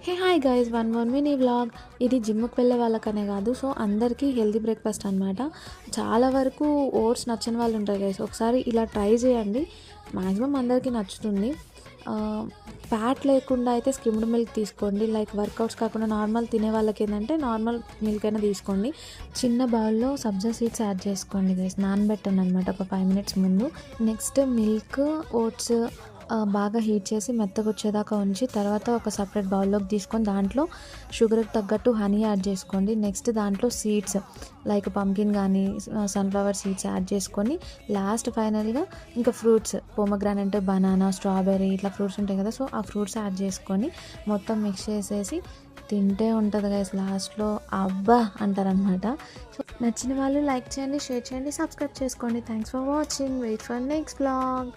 Hey hi guys, one more mini vlog. ఇది జిమ్కి వెళ్ళే వాళ్ళకనే కాదు, సో అందరికీ హెల్తీ బ్రేక్ఫాస్ట్ అనమాట. చాలా వరకు ఓట్స్ నచ్చని వాళ్ళు ఉంటారు గైస్. ఒకసారి ఇలా ట్రై చేయండి, మ్యాక్సిమం అందరికీ నచ్చుతుంది. ఫ్యాట్ లేకుండా అయితే స్కిమ్డ్ మిల్క్ తీసుకోండి. లైక్ వర్కౌట్స్ కాకుండా నార్మల్ తినే వాళ్ళకి ఏంటంటే నార్మల్ మిల్క్ అయినా తీసుకోండి. చిన్న బౌల్లో సబ్జా సీడ్స్ యాడ్ చేసుకోండి గైస్. నానబెట్టండి అనమాట ఒక 5 minutes ముందు. నెక్స్ట్ మిల్క్, ఓట్స్ బాగా హీట్ చేసి మెత్తగా వచ్చేదాకా ఉంచి తర్వాత ఒక సపరేట్ బౌల్లోకి తీసుకొని దాంట్లో షుగర్కి తగ్గట్టు హనీ యాడ్ చేసుకోండి. నెక్స్ట్ దాంట్లో సీడ్స్ లైక్ పంకిన్ కానీ సన్ఫ్లవర్ సీడ్స్ యాడ్ చేసుకొని లాస్ట్ ఫైనల్గా ఇంకా ఫ్రూట్స్ పోమగ్రానైట్, బనానా, స్ట్రాబెర్రీ ఇట్లా ఫ్రూట్స్ ఉంటాయి కదా, సో ఆ ఫ్రూట్స్ యాడ్ చేసుకొని మొత్తం మిక్స్ చేసేసి తింటే ఉంటుంది గైస్. లాస్ట్లో అబ్బా అంటారనమాట. సో నచ్చిన వాళ్ళు లైక్ చేయండి, షేర్ చేయండి, సబ్స్క్రైబ్ చేసుకోండి. Thanks for watching. Wait for next blog.